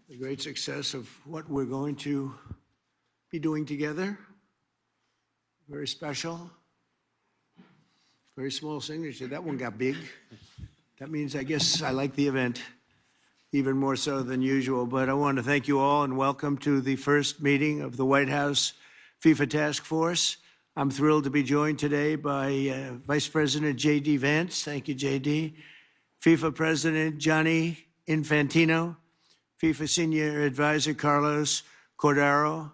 the great success of what we're going to be doing together. Very special. Very small signature. That one got big. That means I guess I like the event even more so than usual. But I want to thank you all and welcome to the first meeting of the White House FIFA Task Force. I'm thrilled to be joined today by Vice President J.D. Vance. Thank you, J.D. FIFA President Gianni Infantino, FIFA Senior Advisor Carlos Cordero,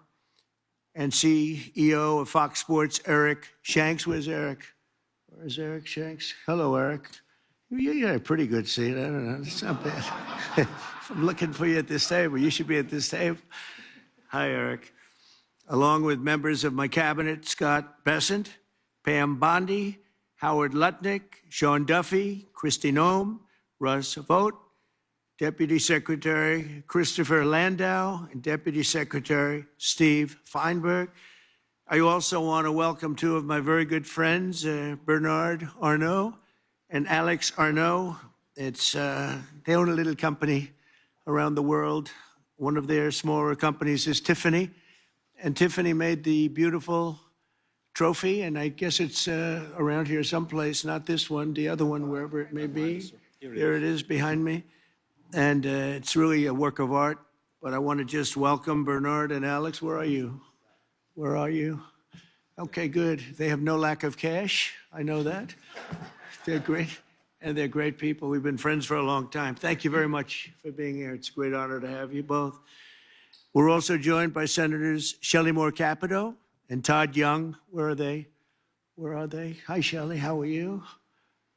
and CEO of Fox Sports, Eric Shanks. Where's Eric? Where's Eric Shanks? Hello, Eric. You got a pretty good seat. I don't know. It's not bad. If I'm looking for you at this table, you should be at this table. Hi, Eric. Along with members of my cabinet, Scott Bessent, Pam Bondi, Howard Lutnick, Sean Duffy, Kristi Noem, Russ Vogt, Deputy Secretary Christopher Landau, and Deputy Secretary Steve Feinberg. I also want to welcome two of my very good friends, Bernard Arnault and Alex Arnault. They own a little company around the world. One of their smaller companies is Tiffany, and Tiffany made the beautiful trophy, and I guess it's around here someplace, not this one, the other one, wherever it may be. There it is behind me. And it's really a work of art, but I want to just welcome Bernard and Alex. Where are you? Where are you? Okay, good. They have no lack of cash. I know that. They're great, and they're great people. We've been friends for a long time. Thank you very much for being here. It's a great honor to have you both. We're also joined by Senators Shelley Moore Capito and Todd Young. Where are they? Where are they? Hi, Shelley. How are you?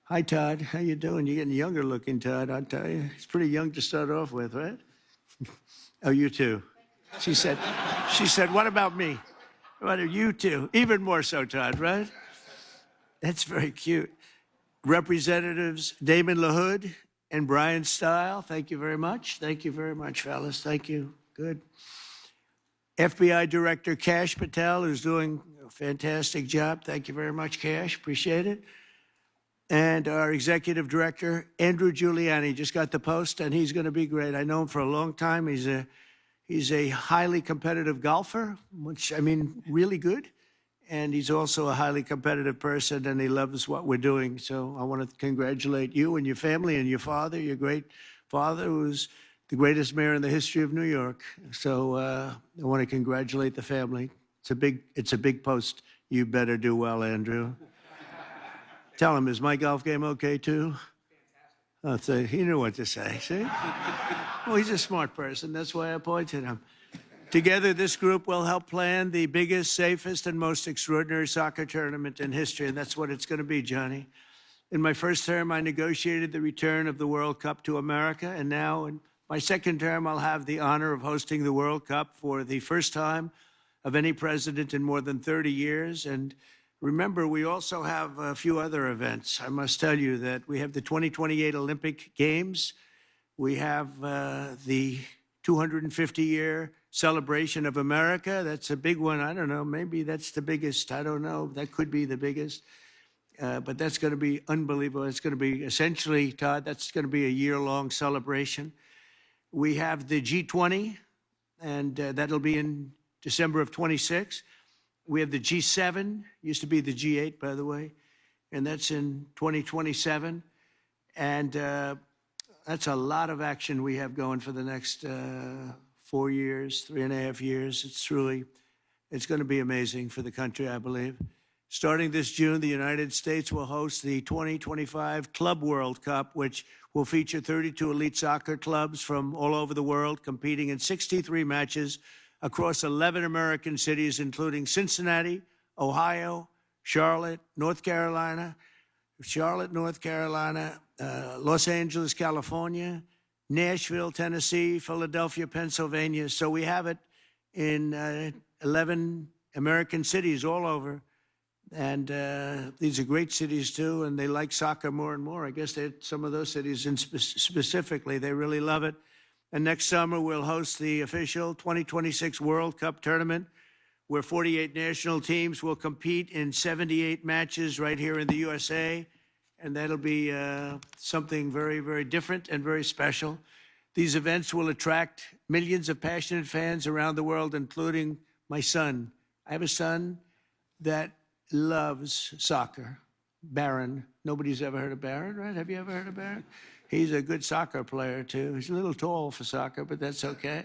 Hi, Todd. How you doing? You're getting younger looking, Todd, I'll tell you. He's pretty young to start off with, right? Oh, you too. She said, what about me? What are you too? Even more so, Todd, right? That's very cute. Representatives Damon LaHood and Brian Stile, thank you very much. Thank you very much, fellas. Thank you. Good. FBI Director Kash Patel is doing a fantastic job. Thank you very much, Kash. Appreciate it. And our Executive Director, Andrew Giuliani, just got the post, and he's going to be great. I know him for a long time. He's a highly competitive golfer, which, I mean, really good. And he's also a highly competitive person, and he loves what we're doing. So I want to congratulate you and your family and your father, your great father, who's the greatest mayor in the history of New York. So I want to congratulate the family. It's a big post. You better do well, Andrew. Tell him, is my golf game okay, too? I'll say, he knew what to say, see? Well, he's a smart person. That's why I appointed him. Together, this group will help plan the biggest, safest, and most extraordinary soccer tournament in history, and that's what it's going to be, Johnny. In my first term, I negotiated the return of the World Cup to America, and now in my second term, I'll have the honor of hosting the World Cup for the first time of any president in more than 30 years, and remember, we also have a few other events. I must tell you that we have the 2028 Olympic Games. We have the 250-year celebration of America. That's a big one. I don't know. Maybe that's the biggest. I don't know. That could be the biggest. But that's going to be unbelievable. It's going to be essentially, Todd, that's going to be a year-long celebration. We have the G20, and that'll be in December of 26. We have the G7, used to be the G8, by the way, and that's in 2027. And that's a lot of action we have going for the next 4 years, 3.5 years. It's going to be amazing for the country, I believe. Starting this June, the United States will host the 2025 Club World Cup, which will feature 32 elite soccer clubs from all over the world competing in 63 matches across 11 American cities, including Cincinnati, Ohio, Charlotte, North Carolina, Los Angeles, California, Nashville, Tennessee, Philadelphia, Pennsylvania. So we have it in 11 American cities all over. And these are great cities, too, and they like soccer more and more. I guess some of those cities specifically, they really love it. And next summer, we'll host the official 2026 World Cup tournament, where 48 national teams will compete in 78 matches right here in the USA. And that'll be something very, very different and very special. These events will attract millions of passionate fans around the world, including my son. I have a son that loves soccer. Barron. Nobody's ever heard of Barron, right? Have you ever heard of Barron? He's a good soccer player, too. He's a little tall for soccer, but that's okay.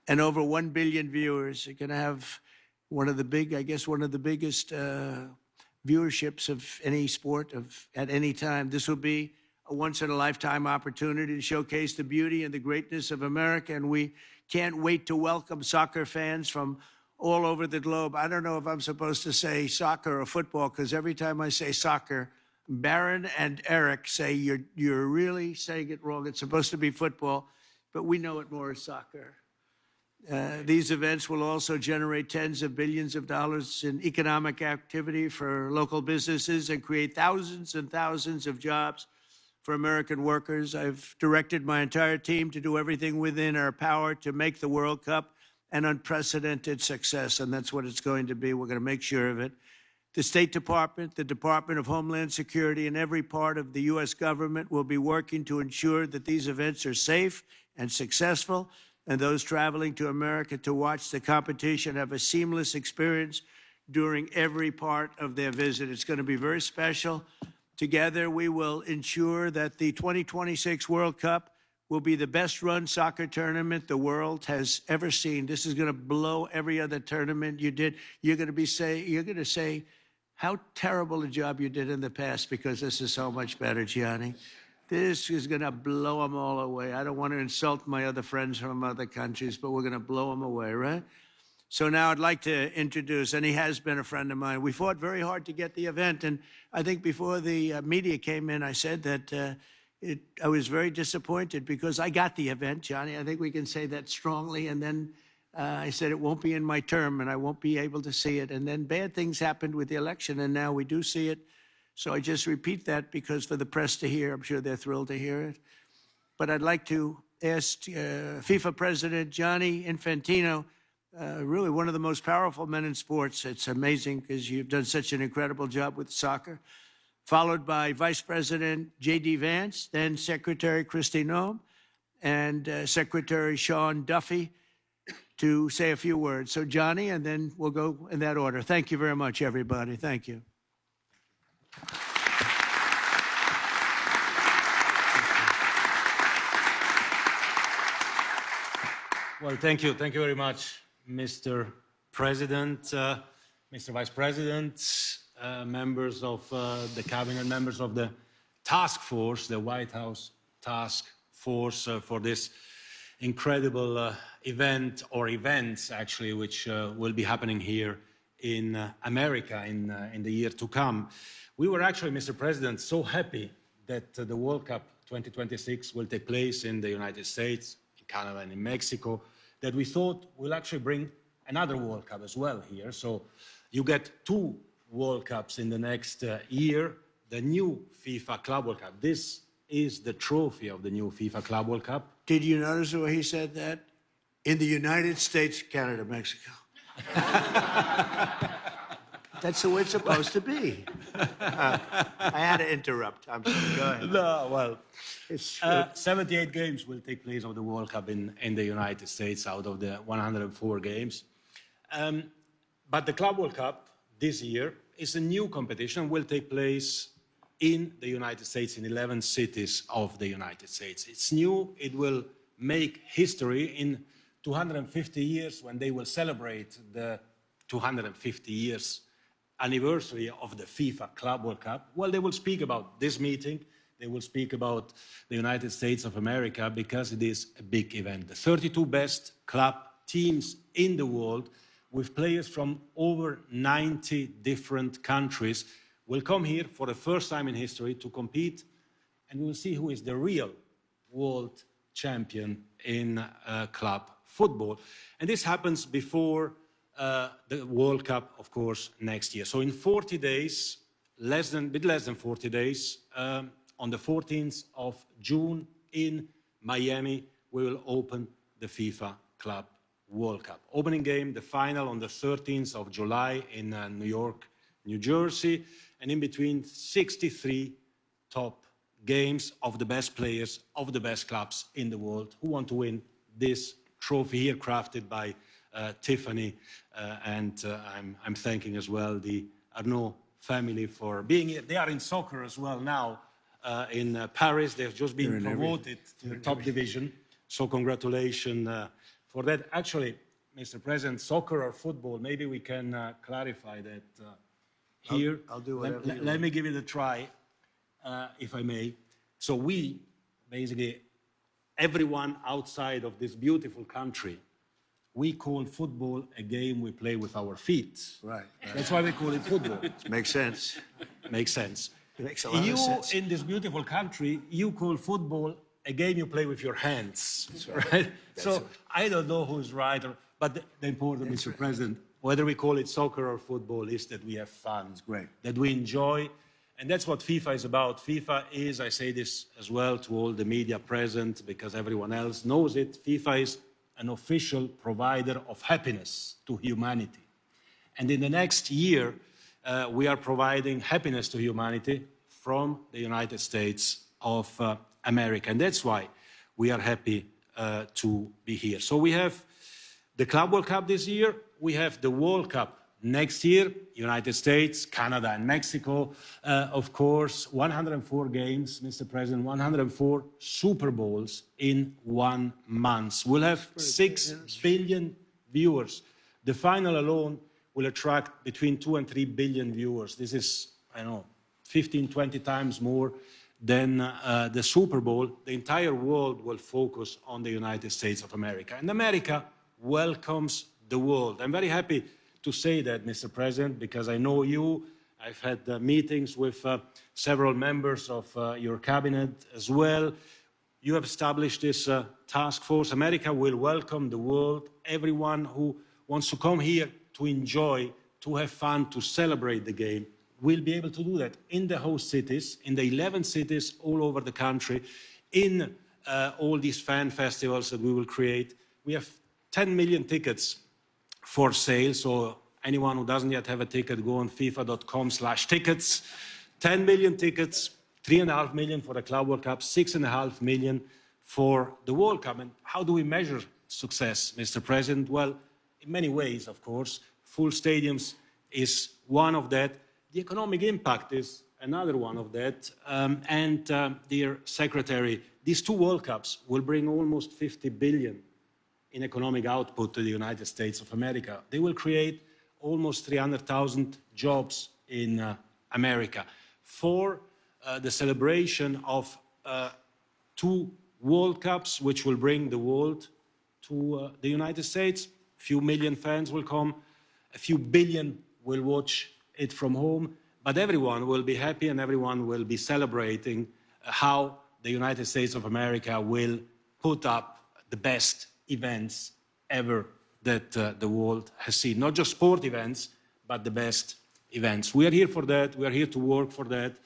And over 1 billion viewers. You're going to have one of the biggest viewerships of any sport at any time. This will be a once-in-a-lifetime opportunity to showcase the beauty and the greatness of America, and we can't wait to welcome soccer fans from all over the globe. I don't know if I'm supposed to say soccer or football, because every time I say soccer, Barron and Eric say you're really saying it wrong. It's supposed to be football, but we know it more as soccer. These events will also generate tens of billions of dollars in economic activity for local businesses and create thousands and thousands of jobs for American workers. I've directed my entire team to do everything within our power to make the World Cup an unprecedented success, and that's what it's going to be. We're going to make sure of it. The State Department, the Department of Homeland Security, and every part of the U.S. government will be working to ensure that these events are safe and successful, and those traveling to America to watch the competition have a seamless experience during every part of their visit. It's going to be very special. Together, we will ensure that the 2026 World Cup will be the best-run soccer tournament the world has ever seen. This is going to blow every other tournament you did. You're going to say how terrible a job you did in the past, because this is so much better, Gianni. This is going to blow them all away. I don't want to insult my other friends from other countries, but we're going to blow them away, right? So now I'd like to introduce, and he has been a friend of mine. We fought very hard to get the event, and I think before the media came in, I said that I was very disappointed because I got the event, Gianni. I think we can say that strongly. And then I said it won't be in my term, and I won't be able to see it. And then bad things happened with the election, and now we do see it. So I just repeat that because for the press to hear, I'm sure they're thrilled to hear it. But I'd like to ask FIFA President Gianni Infantino, really one of the most powerful men in sports. It's amazing because you've done such an incredible job with soccer. Followed by Vice President J.D. Vance, then Secretary Kristi Noem, and Secretary Sean Duffy to say a few words. So Johnny, and then we'll go in that order. Thank you very much, everybody. Thank you. Well, thank you. Thank you very much, Mr. President, Mr. Vice President, members of the cabinet, members of the task force, the White House task force for this incredible event, or events actually, which will be happening here in America in the year to come. We were actually, Mr. President, so happy that the World Cup 2026 will take place in the United States, in Canada and in Mexico, that we thought we'll actually bring another World Cup as well here. So you get 2 World Cups in the next year, the new FIFA Club World Cup. This is the trophy of the new FIFA Club World Cup. Did you notice the way he said that? In the United States, Canada, Mexico. That's the way it's supposed to be. I had to interrupt. I'm sorry. Go ahead. No, well, 78 games will take place of the World Cup in the United States out of the 104 games. But the Club World Cup this year is a new competition, will take place in the United States, in 11 cities of the United States. It's new. It will make history in 250 years when they will celebrate the 250 years anniversary of the FIFA Club World Cup. Well, they will speak about this meeting. They will speak about the United States of America because it is a big event. The 32 best club teams in the world, with players from over 90 different countries, will come here for the first time in history to compete, and we will see who is the real world champion in club football. And this happens before the World Cup, of course, next year. So in 40 days, a bit less than 40 days, on the 14th of June in Miami, we will open the FIFA Club World Cup. Opening game, the final on the 13th of July in New York, New Jersey, and in between 63 top games of the best players, of the best clubs in the world who want to win this trophy here crafted by Tiffany. I'm thanking as well the Arnaud family for being here. They are in soccer as well now in Paris. They've just been promoted to the top division. So congratulations for that. Actually, Mr. President, soccer or football, maybe we can clarify that here. I'll do whatever you Let me give it a try, if I may. So we, basically, everyone outside of this beautiful country, we call football a game we play with our feet. Right. That's why we call it football. Makes sense. Makes sense. It makes a lot of sense. You, in this beautiful country, you call football a game you play with your hands, right? So I don't know who's right, but the important, Mr. President, whether we call it soccer or football, is that we have fun, that we enjoy, and that's what FIFA is about. FIFA is, I say this as well to all the media present, because everyone else knows it, FIFA is an official provider of happiness to humanity. And in the next year, we are providing happiness to humanity from the United States of America. And that's why we are happy to be here. So we have the Club World Cup this year. We have the World Cup next year, United States, Canada, and Mexico. Of course, 104 games, Mr. President, 104 Super Bowls in 1 month. We'll have 6 billion viewers. The final alone will attract between 2 and 3 billion viewers. This is, I don't know, 15, 20 times more than the Super Bowl. The entire world will focus on the United States of America. And America welcomes the world. I'm very happy to say that, Mr. President, because I know you. I've had meetings with several members of your cabinet as well. You have established this task force. America will welcome the world, everyone who wants to come here to enjoy, to have fun, to celebrate the game. We'll be able to do that in the host cities, in the 11 cities all over the country, in all these fan festivals that we will create. We have 10 million tickets for sale, so anyone who doesn't yet have a ticket, go on fifa.com/tickets. 10 million tickets, 3.5 million for the Club World Cup, 6.5 million for the World Cup. And how do we measure success, Mr. President? Well, in many ways, of course. Full stadiums is one of that. The economic impact is another one of that. Dear Secretary, these 2 World Cups will bring almost 50 billion in economic output to the United States of America. They will create almost 300,000 jobs in America. For the celebration of 2 World Cups, which will bring the world to the United States, a few million fans will come, a few billion will watch it from home, but everyone will be happy and everyone will be celebrating how the United States of America will put up the best events ever that the world has seen. Not just sport events, but the best events. We are here for that. We are here to work for that.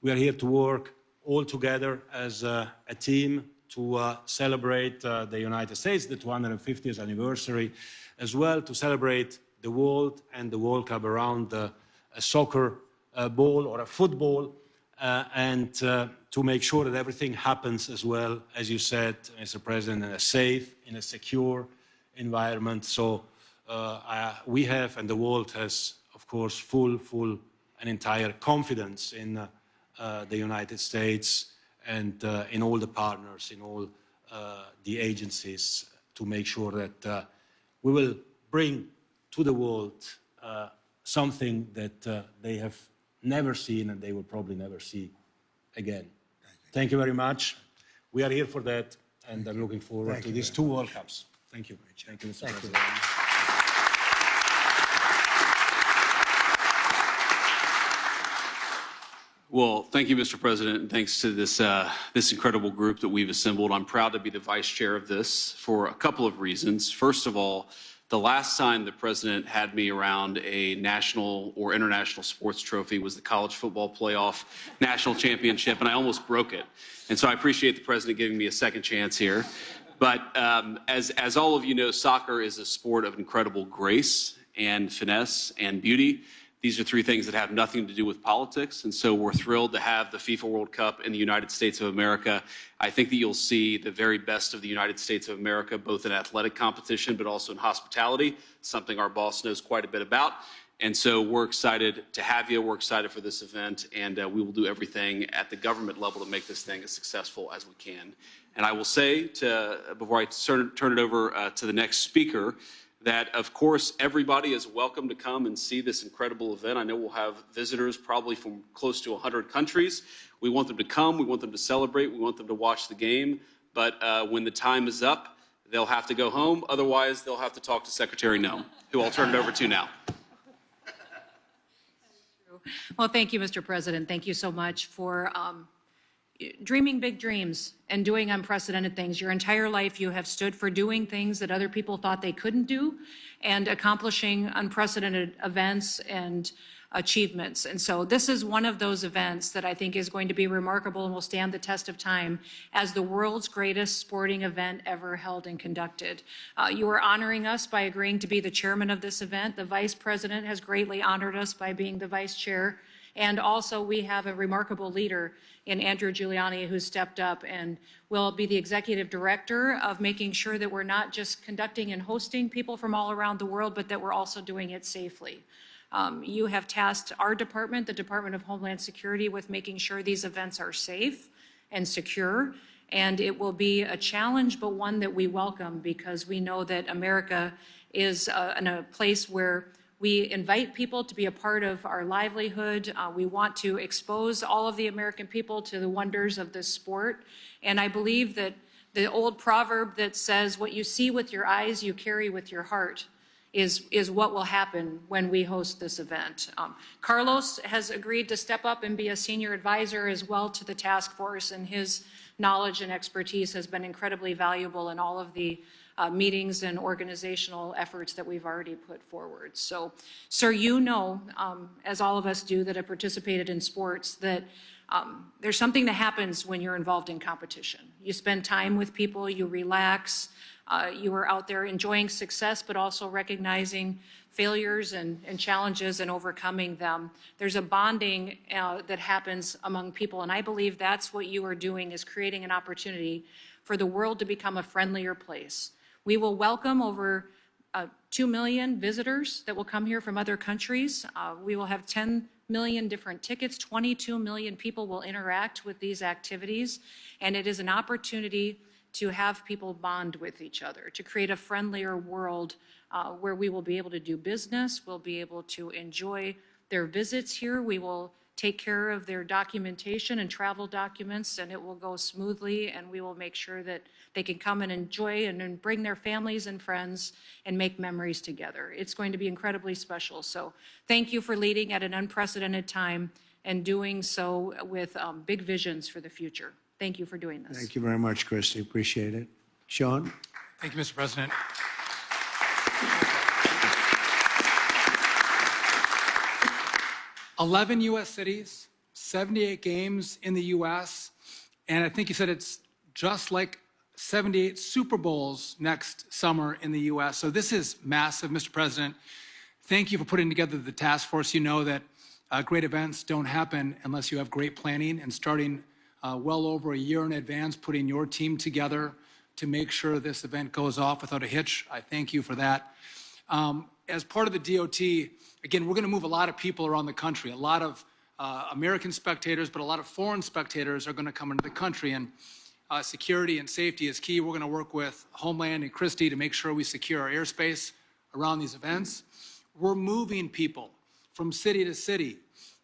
We are here to work all together as a team to celebrate the United States, the 250th anniversary, as well to celebrate the world and the World Cup around a soccer ball or a football, and to make sure that everything happens as well, as you said, Mr. President, in a safe, in a secure environment. So we have, and the world has, of course, full and entire confidence in the United States and in all the partners, in all the agencies, to make sure that we will bring to the world something that they have never seen and they will probably never see again. Thank you very much. We are here for that, and I'm looking forward to these 2 World Cups. Thank you. Thank you, Mr. President. Well, thank you, Mr. President, and thanks to this incredible group that we've assembled. I'm proud to be the vice chair of this for a couple of reasons. First of all, the last time the president had me around a national or international sports trophy was the college football playoff national championship, and I almost broke it. And so I appreciate the president giving me a second chance here. But as all of you know, soccer is a sport of incredible grace and finesse and beauty. These are three things that have nothing to do with politics, and so we're thrilled to have the FIFA World Cup in the United States of America. I think that you'll see the very best of the United States of America, both in athletic competition, but also in hospitality, something our boss knows quite a bit about. And so we're excited to have you. We're excited for this event, and we will do everything at the government level to make this thing as successful as we can. And I will say, before I turn it over to the next speaker, that, of course, everybody is welcome to come and see this incredible event. I know we'll have visitors probably from close to 100 countries. We want them to come. We want them to celebrate. We want them to watch the game. But when the time is up, they'll have to go home. Otherwise, they'll have to talk to Secretary Noem, who I'll turn it over to now. Well, thank you, Mr. President. Thank you so much for dreaming big dreams and doing unprecedented things. Your entire life you have stood for doing things that other people thought they couldn't do and accomplishing unprecedented events and achievements. And so this is one of those events that I think is going to be remarkable and will stand the test of time as the world's greatest sporting event ever held and conducted. You are honoring us by agreeing to be the chairman of this event. The vice president has greatly honored us by being the vice chair. And also we have a remarkable leader in Andrew Giuliani, who stepped up and will be the executive director of making sure that we're not just conducting and hosting people from all around the world, but that we're also doing it safely. You have tasked our department, the Department of Homeland Security, with making sure these events are safe and secure. And it will be a challenge, but one that we welcome, because we know that America is in a place where we invite people to be a part of our livelihood. We want to expose all of the American people to the wonders of this sport. And I believe that the old proverb that says, what you see with your eyes, you carry with your heart, is what will happen when we host this event. Carlos has agreed to step up and be a senior advisor as well to the task force, and his knowledge and expertise has been incredibly valuable in all of the meetings and organizational efforts that we've already put forward. So, sir, you know, as all of us do that have participated in sports, that there's something that happens when you're involved in competition. You spend time with people, you relax, you are out there enjoying success, but also recognizing failures and challenges and overcoming them. There's a bonding that happens among people, and I believe that's what you are doing, is creating an opportunity for the world to become a friendlier place. We will welcome over 2 million visitors that will come here from other countries. We will have 10 million different tickets. 22 million people will interact with these activities. And it is an opportunity to have people bond with each other, to create a friendlier world where we will be able to do business. We'll be able to enjoy their visits here. We will take care of their documentation and travel documents, and it will go smoothly, and we will make sure that they can come and enjoy and bring their families and friends and make memories together. It's going to be incredibly special. So thank you for leading at an unprecedented time and doing so with big visions for the future. Thank you for doing this. Thank you very much, Christy. Appreciate it. Sean? Thank you, Mr. President. 11 U.S. cities, 78 games in the U.S., and I think you said it's just like 78 Super Bowls next summer in the U.S. So this is massive, Mr. President. Thank you for putting together the task force. You know that great events don't happen unless you have great planning, and starting well over a year in advance, putting your team together to make sure this event goes off without a hitch. I thank you for that. As part of the DOT, again, we're going to move a lot of people around the country. A lot of American spectators, but a lot of foreign spectators are going to come into the country, and security and safety is key. We're going to work with Homeland and Christie to make sure we secure our airspace around these events. We're moving people from city to city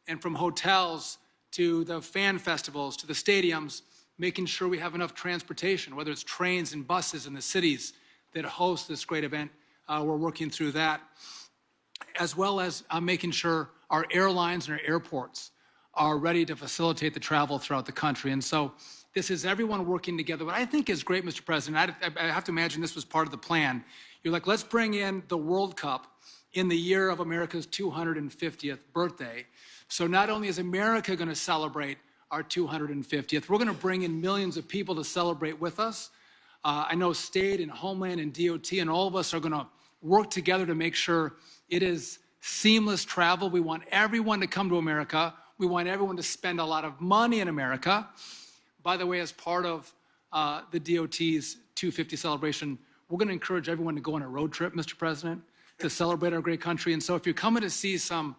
and from hotels to the fan festivals, to the stadiums, making sure we have enough transportation, whether it's trains and buses in the cities that host this great event. We're working through that, as well as making sure our airlines and our airports are ready to facilitate the travel throughout the country. And so this is everyone working together. What I think is great, Mr. President, I have to imagine this was part of the plan. You're like, let's bring in the World Cup in the year of America's 250th birthday. So not only is America going to celebrate our 250th, we're going to bring in millions of people to celebrate with us. I know State and Homeland and DOT and all of us are going to work together to make sure it is seamless travel. We want everyone to come to America. We want everyone to spend a lot of money in America. By the way, as part of the DOT's 250 celebration, we're going to encourage everyone to go on a road trip, Mr. President, to celebrate our great country. And so if you're coming to see some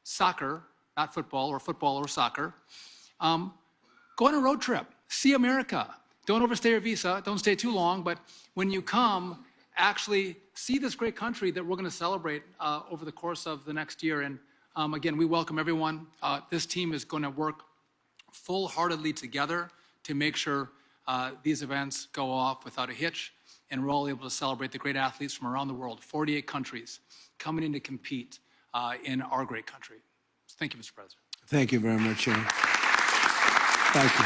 soccer, not football or soccer, go on a road trip. See America. Don't overstay your visa. Don't stay too long. But when you come, actually see this great country that we're going to celebrate over the course of the next year. And again, we welcome everyone. This team is going to work full-heartedly together to make sure these events go off without a hitch, and we're all able to celebrate the great athletes from around the world, 48 countries coming in to compete in our great country. So thank you, Mr. President. Thank you very much, Sean. Thank you.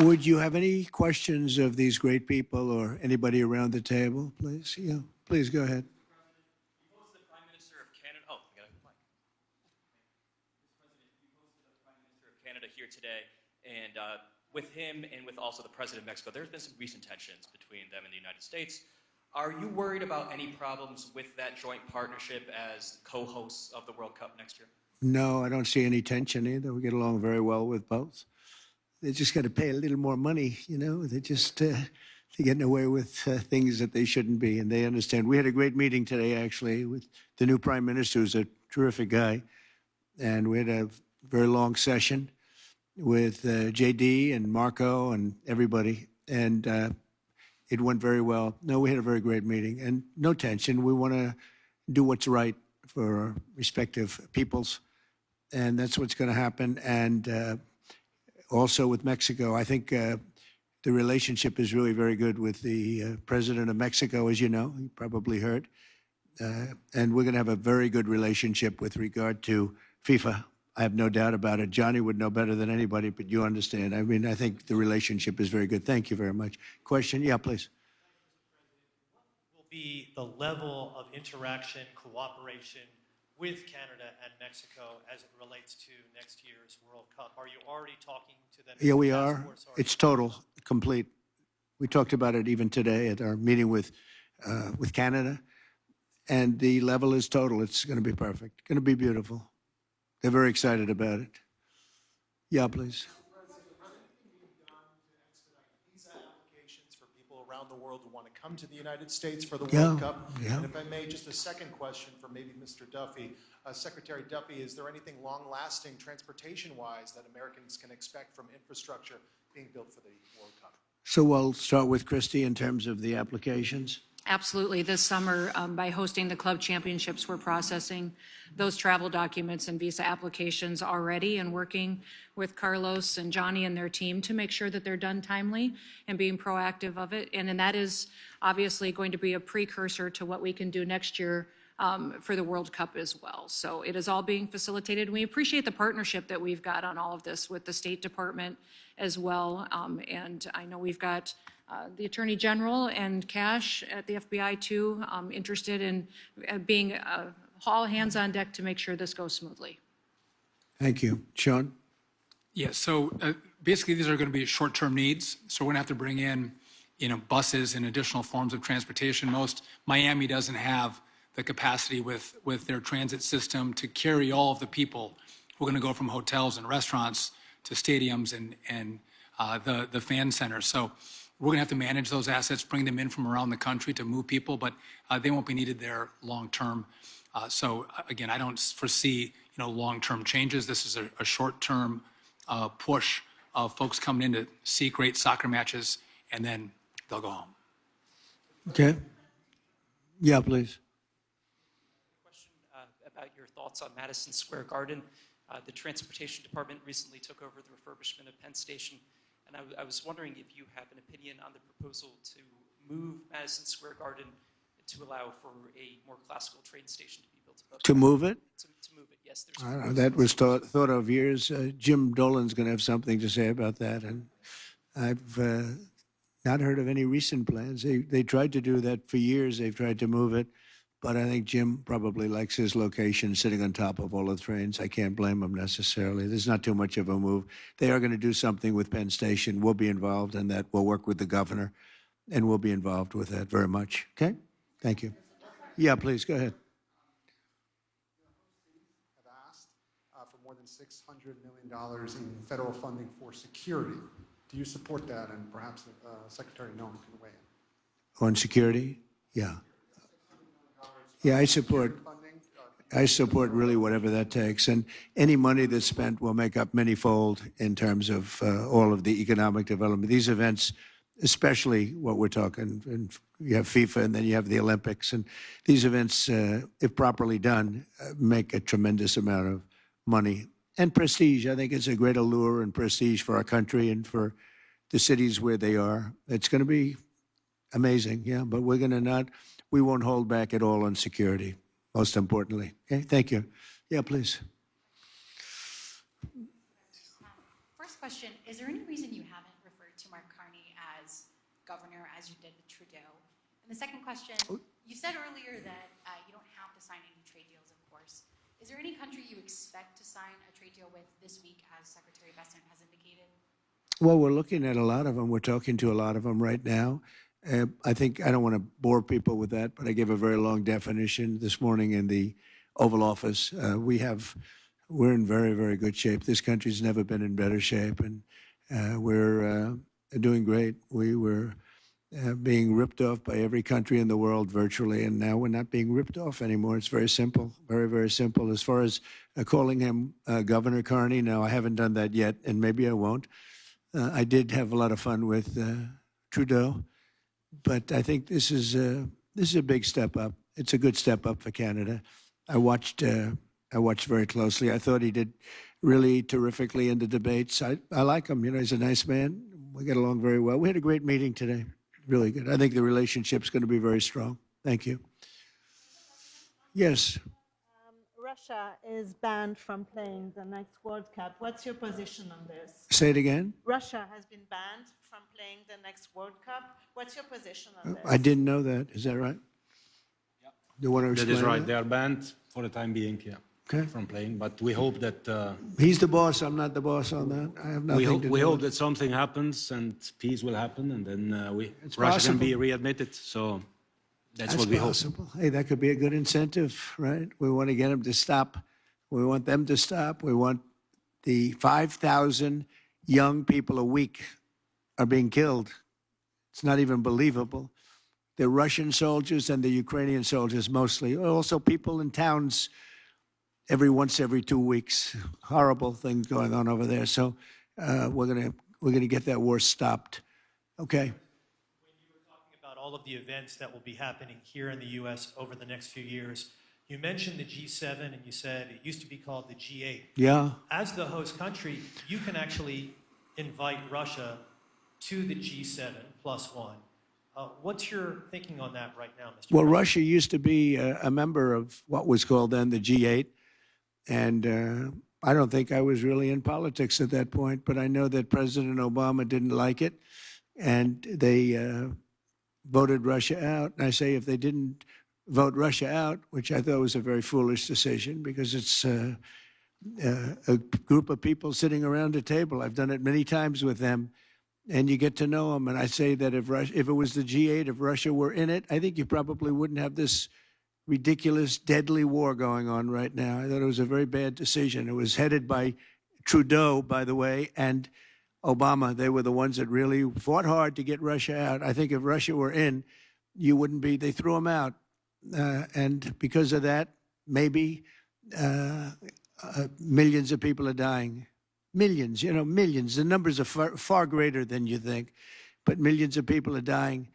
Would you have any questions of these great people or anybody around the table, please? Yeah, please go ahead. You hosted the Prime Minister of Canada. Oh, I got a mic. Mr. President, you hosted the Prime Minister of Canada here today, and with him and with also the President of Mexico, there's been some recent tensions between them and the United States. Are you worried about any problems with that joint partnership as co-hosts of the World Cup next year? No, I don't see any tension either. We get along very well with both. They just got to pay a little more money, you know. They're just they're getting away with things that they shouldn't be, and they understand. We had a great meeting today, actually, with the new Prime Minister, who's a terrific guy, and we had a very long session with JD and Marco and everybody, and it went very well. No, we had a very great meeting, and no tension. We want to do what's right for our respective peoples, and that's what's going to happen. And also with Mexico, I think the relationship is really very good with the president of Mexico, as you know, you probably heard. And we're going to have a very good relationship with regard to FIFA. I have no doubt about it. Gianni would know better than anybody, but you understand. I mean, I think the relationship is very good. Thank you very much. Question? Yeah, please. What will be the level of interaction, cooperation with Canada and Mexico as it relates to next year's World Cup? Are you already talking to them? Yeah, we are. It's total, complete. We talked about it even today at our meeting with Canada, and the level is total. It's going to be perfect. Going to be beautiful. They're very excited about it. Yeah, please. Around the world who want to come to the United States for the World Cup. Yeah. And if I may, just a second question for maybe Mr. Duffy. Secretary Duffy, is there anything long-lasting transportation-wise that Americans can expect from infrastructure being built for the World Cup? So we'll start with Christy in terms of the applications. Absolutely. This summer, by hosting the club championships, we're processing those travel documents and visa applications already and working with Carlos and Gianni and their team to make sure that they're done timely and being proactive of it. And that is obviously going to be a precursor to what we can do next year for the World Cup as well. So it is all being facilitated. We appreciate the partnership that we've got on all of this with the State Department as well. And I know we've got the Attorney General and Cash at the FBI too, interested in being all hands on deck to make sure this goes smoothly. Thank you. Sean? Yeah, so basically these are going to be short-term needs. So we're going to have to bring in, buses and additional forms of transportation. Miami doesn't have the capacity with their transit system to carry all of the people who are going to go from hotels and restaurants to stadiums and the fan centers. So we're going to have to manage those assets, bring them in from around the country to move people, but they won't be needed there long-term. So again, I don't foresee, long-term changes. This is a short-term push of folks coming in to see great soccer matches, and then they'll go home. Okay. Yeah, please. Question about your thoughts on Madison Square Garden. The Transportation Department recently took over the refurbishment of Penn Station, and I was wondering if you have an opinion on the proposal to move Madison Square Garden to allow for a more classical train station to be built above. To move it? To move it, yes. I don't know, that was thought of years. Jim Dolan's going to have something to say about that, and I've not heard of any recent plans. They tried to do that for years. They've tried to move it, but I think Jim probably likes his location sitting on top of all the trains. I can't blame him necessarily. There's not too much of a move. They are going to do something with Penn Station. We'll be involved in that. We'll work with the governor, and we'll be involved with that very much. Okay? Thank you. Yeah, please, go ahead. Have asked for more than $600 million in federal funding for security. Do you support that? And perhaps Secretary Noem can weigh in. On security? Yeah. Yeah, I support really whatever that takes. And any money that's spent will make up many-fold in terms of all of the economic development. These events, especially what we're talking, and you have FIFA and then you have the Olympics. And these events, if properly done, make a tremendous amount of money and prestige. I think it's a great allure and prestige for our country and for the cities where they are. It's going to be amazing, yeah, but we won't hold back at all on security, most importantly. Okay, thank you. Yeah, please. First question, is there any reason you haven't referred to Mark Carney as governor as you did with Trudeau? And the second question, you said earlier that you don't have to sign any trade deals, of course. Is there any country you expect to sign a trade deal with this week, as Secretary Bessent has indicated? Well, we're looking at a lot of them. We're talking to a lot of them right now. I think I don't want to bore people with that, but I gave a very long definition this morning in the Oval Office. We're in very, very good shape. This country's never been in better shape, and we're doing great. We were being ripped off by every country in the world virtually, and now we're not being ripped off anymore. It's very simple, very, very simple. As far as calling him Governor Carney, no, I haven't done that yet, and maybe I won't. I did have a lot of fun with Trudeau. But I think this is a big step up. It's a good step up for Canada. I watched very closely. I thought he did really terrifically in the debates. I like him. You know, he's a nice man. We get along very well. We had a great meeting today. Really good. I think the relationship's going to be very strong. Thank you. Yes. Russia is banned from playing the next World Cup. What's your position on this? Say it again. Russia has been banned from playing the next World Cup. What's your position on this? I didn't know that. Is that right? Yeah. Do you want to explain That is right. that? They are banned for the time being, yeah, Okay. from playing. But we hope that He's the boss. I'm not the boss on that. I have nothing to do we hope with it. that something happens and peace will happen, and then It's Russia possible. can be readmitted. So that's what we possible. Hey, that could be a good incentive, right? We want to get them to stop. We want them to stop. We want the 5,000 young people a week are being killed. It's not even believable. The Russian soldiers and the Ukrainian soldiers mostly. Also people in towns every 2 weeks. Horrible things going on over there. So we're gonna get that war stopped. Okay. When you were talking about all of the events that will be happening here in the U.S. over the next few years, you mentioned the G7 and you said it used to be called the G8. Yeah. As the host country, you can actually invite Russia to the G7 plus one. What's your thinking on that right now, Mr. Well, President? Russia used to be a member of what was called then the G8, and I don't think I was really in politics at that point, but I know that President Obama didn't like it, and they voted Russia out. And I say if they didn't vote Russia out, which I thought was a very foolish decision because it's a group of people sitting around a table. I've done it many times with them, and you get to know them. And I say that if it was the G8, if Russia were in it, I think you probably wouldn't have this ridiculous, deadly war going on right now. I thought it was a very bad decision. It was headed by Trudeau, by the way, and Obama. They were the ones that really fought hard to get Russia out. I think if Russia were in, you wouldn't be, they threw them out. And because of that, maybe millions of people are dying. Millions, millions. The numbers are far greater than you think, but millions of people are dying.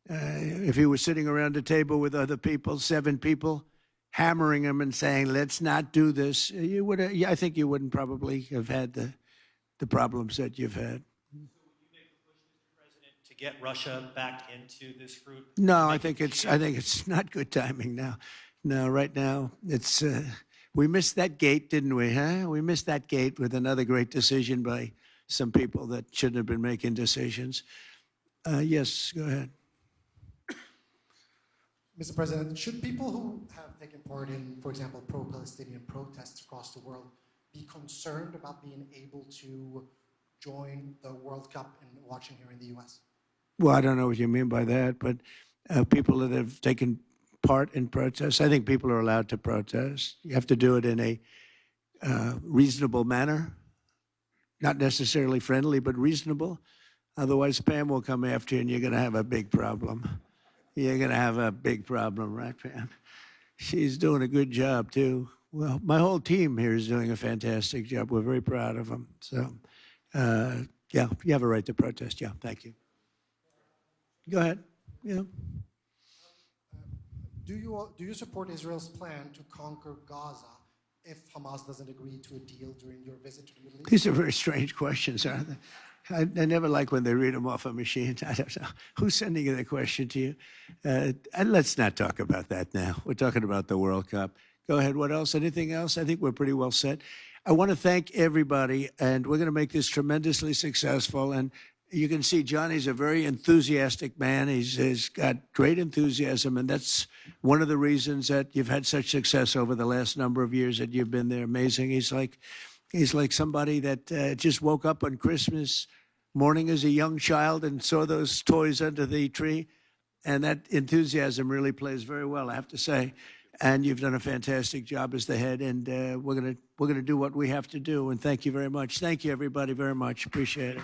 If he was sitting around a table with other people, 7 people, hammering him and saying, let's not do this, I think you wouldn't probably have had the problems that you've had. So would you make a push, Mr. President, to get Russia back into this group? No, I think it's not good timing now. No, right now it's we missed that gate, didn't we? Huh? We missed that gate with another great decision by some people that shouldn't have been making decisions. Yes, go ahead. Mr. President, should people who have taken part in, for example, pro-Palestinian protests across the world be concerned about being able to join the World Cup and watching here in the U.S.? Well, I don't know what you mean by that, but people that have taken part in protests. I think people are allowed to protest. You have to do it in a reasonable manner, not necessarily friendly, but reasonable. Otherwise, Pam will come after you, and you're going to have a big problem. You're going to have a big problem, right, Pam? She's doing a good job, too. Well, my whole team here is doing a fantastic job. We're very proud of them. So, yeah, you have a right to protest. Yeah, thank you. Go ahead. Yeah. Do you support Israel's plan to conquer Gaza if Hamas doesn't agree to a deal during your visit to the Middle East? These are very strange questions, aren't they? I never like when they read them off a machine. I don't know. Who's sending the question to you? And let's not talk about that now. We're talking about the World Cup. Go ahead. What else? Anything else? I think we're pretty well set. I want to thank everybody, and we're going to make this tremendously successful. And you can see Johnny's a very enthusiastic man. He's got great enthusiasm, and that's one of the reasons that you've had such success over the last number of years that you've been there. Amazing. He's like somebody that just woke up on Christmas morning as a young child and saw those toys under the tree, and that enthusiasm really plays very well, I have to say. And you've done a fantastic job as the head, and we're gonna do what we have to do. And thank you very much. Thank you, everybody, very much. Appreciate it.